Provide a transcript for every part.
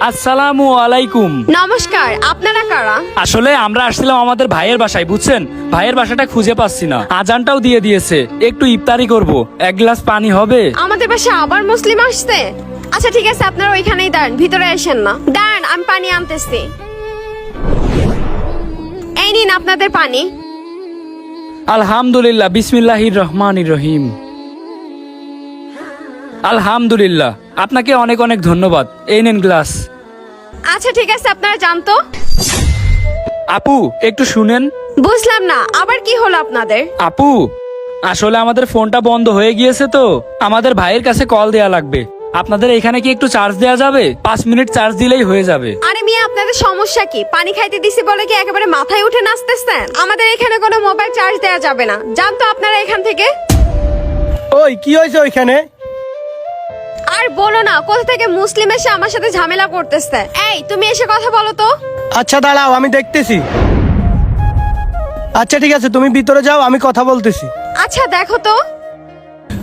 আসসালামু আলাইকুম। নমস্কার, আপনারা কারা? আসলে আমরা আসছিলাম আমাদের ভাইয়ের বাসায়, বুঝছেন? ভাইয়ের বাসাটা খুঁজে পাচ্ছি না, আজানটাও দিয়ে দিয়েছে, একটু ইফতারি করব, এক গ্লাস পানি হবে? আমাদের বাসায় আবার মুসলিম আসছে? আচ্ছা ঠিক আছে, আপনারা ওইখানেই দাঁড়ান, ভিতরে আসেন না। দাঁড়ান, আমি পানি আনতেছি। এই নিন আপনাদের পানি। আলহামদুলিল্লাহ, বিসমিল্লাহির রহমানির রহিম। আলহামদুলিল্লাহ, আপনাকে অনেক অনেক ধন্যবাদ। এই নেন গ্লাস। আচ্ছা ঠিক আছে, আপনারা জানতো। আপু একটু শুনেন। বুঝলাম না, আবার কি হলো আপনাদের? আপু, আসলে আমাদের ফোনটা বন্ধ হয়ে গিয়েছে, তো আমাদের ভাইয়ের কাছে কল দেয়া লাগবে। আপনাদের এখানে কি একটু চার্জ দেয়া যাবে? 5 মিনিট চার্জ দিলেই হয়ে যাবে। আরে মিয়া, আপনাদের সমস্যা কি? পানি খাইতে দিছি বলে কি একেবারে মাথায় উঠে নাচতেছেন? আমাদের এখানে কোনো মোবাইল চার্জ দেয়া যাবে না, জানতো আপনারা এখান থেকে। ওই কি হয়েছে ওইখানে? আর বলো না, কোথা থেকে মুসলিম এসে আমার সাথে ঝামেলা করতেছে। এই তুমি এসে কথা বলো তো। আচ্ছা দাঁড়াও, আমি দেখতেছি। আচ্ছা ঠিক আছে, তুমি ভিতরে যাও, আমি কথা বলতেছি। আচ্ছা দেখো তো।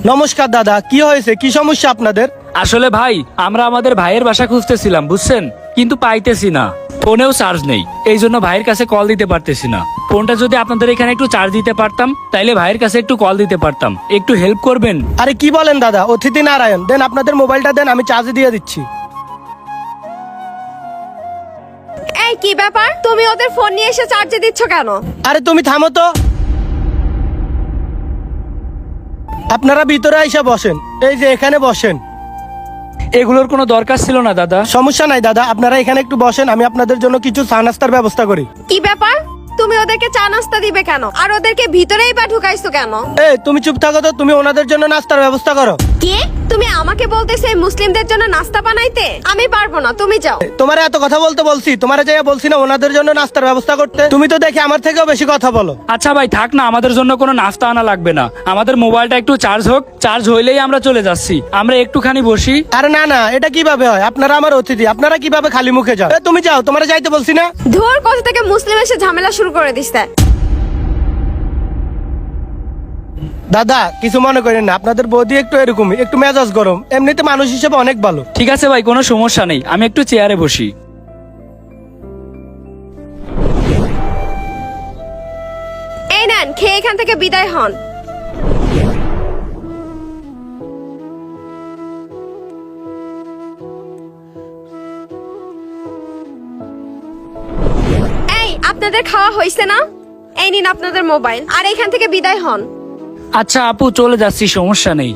নমস্কার দাদা, কি হয়েছে, কি সমস্যা আপনাদের? আসলে ভাই, আমরা আমাদের ভাইয়ের বাসা খুঁজতেছিলাম, বুঝছেন, কিন্তু পাইতেছি না। ফোনেও চার্জ নেই, এই জন্য ভাইয়ের কাছে কল দিতে পারতেছি না। ফোনটা যদি আপনাদের এখানে একটু চার্জ দিতে পারতাম, তাইলে ভাইয়ের কাছে একটু কল দিতে পারতাম। একটু হেল্প করবেন? আরে কি বলেন দাদা, অতিথি নারায়ণ, দেন আপনাদের মোবাইলটা দেন, আমি চার্জে দিয়ে দিচ্ছি। এই কি ব্যাপার, তুমি ওদের ফোন নিয়ে এসে চার্জে দিচ্ছ কেন? আরে তুমি থামো তো। আপনারা ভিতরে এসে বসেন, এই যে এখানে বসেন। এগুলোর কোনো দরকার ছিল না দাদা। সমস্যা নাই দাদা, আপনারা এখানে একটু বসেন, আমি আপনাদের জন্য কিছু চা নাস্তার ব্যবস্থা করি। কি ব্যাপার, তুমি ওদেরকে চা নাস্তা দিবে কেন? আর ওদেরকে ভিতরেই বা ঢুকাইছো কেন? তুমি চুপ থাকো তো, তুমি ওনাদের জন্য নাস্তার ব্যবস্থা করো। কি তুমি আমাকে বলতেছে মুসলিমদের জন্য নাস্তা বানাইতে? আমি পারবো না, তুমি যাও। তোমার এত কথা বলতে বলছি, তোমার যাইয়া বলছি না ওনাদের জন্য নাস্তার ব্যবস্থা করতে? তুমি তো দেখি আমার থেকেও বেশি কথা বলো। আচ্ছা ভাই থাক না, আমাদের জন্য কোনো নাস্তা আনা লাগবে না। আমাদের মোবাইলটা একটু চার্জ হোক, চার্জ হইলেই আমরা চলে যাচ্ছি। আমরা একটুখানি বসি। আরে না না, এটা কিভাবে হয়? আপনারা আমার অতিথি, আপনারা কিভাবে খালি মুখে যাও? তুমি যাও, তোমার যাইতে বলছি না। ধুর, কোথা থেকে মুসলিম এসে ঝামেলা শুরু করে দিচ্ছে। দাদা কিছু মনে করেন না, আপনাদের বৌদি একটু এরকমই, একটু মেজাজ গরম, এমনিতে মানুষ হিসেবে অনেক ভালো। ঠিক আছে ভাই, কোনো সমস্যা নেই, আমি একটু চেয়ারে বসি। এই নেন, খেয়ে এখান থেকে বিদায় হন। এই আপনাদের খাওয়া হয়েছে না? এই নিন আপনাদের মোবাইল, আর এখান থেকে বিদায় হন। আচ্ছা আপু, চলে যাচ্ছি, সমস্যা নেই।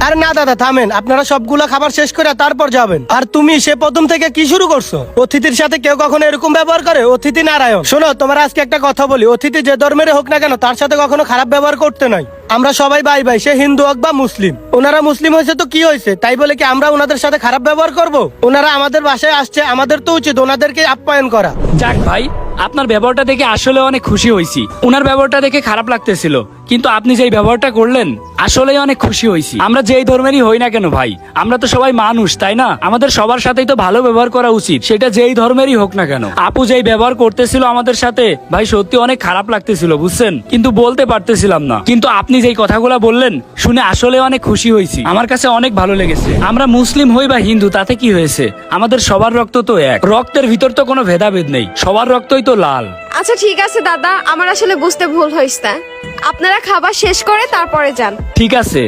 আরে না দাদা থামেন, আপনারা সবগুলা খাবার শেষ করে তারপর যাবেন। আর তুমি সে প্রথম থেকে কি শুরু করছো? অতিথির সাথে কেউ কখনো এরকম ব্যবহার করে? অতিথি নারায়ণ। শোনো, তোমার আজকে একটা কথা বলি, অতিথি যে ধর্মের হোক না কেন, তার সাথে কখনো খারাপ ব্যবহার করতে নাই। আমরা সবাই ভাই ভাই, সে হিন্দু হোক বা মুসলিম। ওনারা মুসলিম হয়েছে তো কি হয়েছে, তাই বলে কি আমরা ওনাদের সাথে খারাপ ব্যবহার করব? ওনারা আমাদের বাসায় আসছে, আমাদের তো উচিত ওনাদেরকে আপ্যায়ন করা। যাক ভাই, আপনার ব্যবহারটা দেখে আসলে অনেক খুশি হয়েছি। উনার ব্যবহারটা দেখে খারাপ লাগতেছিল, কিন্তু আপনি যেই ব্যবহারটা করলেন আসলে অনেক খুশি হয়েছি। আমরা যেই ধর্মেরই হই না কেন ভাই, আমরা তো সবাই মানুষ, তাই না? আমাদের সবার সাথেই তো ভালো ব্যবহার করা উচিত, সেটা যেই ধর্মেরই হোক না কেন। আপু যেই ব্যবহার করতেছিল আমাদের সাথে, ভাই সত্যি অনেক খারাপ লাগতেছিল, বুঝছেন, কিন্তু বলতে পারতেছিলাম না। কিন্তু আপনি যেই কথাগুলো বললেন শুনে আসলে অনেক খুশি হয়েছি, আমার কাছে অনেক ভালো লেগেছে। আমরা মুসলিম হই বা হিন্দু, তাতে কি হয়েছে? আমাদের সবার রক্ত তো এক, রক্তের ভিতর তো কোনো ভেদাভেদ নেই, সবার রক্তই তো লাল। আচ্ছা ঠিক আছে দাদা, আমার আসলে বুঝতে ভুল হয়েছে। আপনারা খাবার শেষ করে তারপরে যান। ঠিক আছে।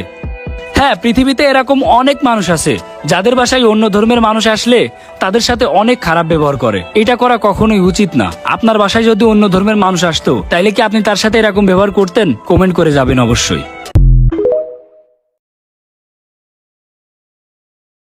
হ্যাঁ, পৃথিবীতে এরকম অনেক মানুষ আছে যাদের বাসায় অন্য ধর্মের মানুষ আসলে তাদের সাথে অনেক খারাপ ব্যবহার করে। এটা করা কখনোই উচিত না। আপনার বাসায় যদি অন্য ধর্মের মানুষ আসতো, তাইলে কি আপনি তার সাথে এরকম ব্যবহার করতেন? কমেন্ট করে যাবেন অবশ্যই।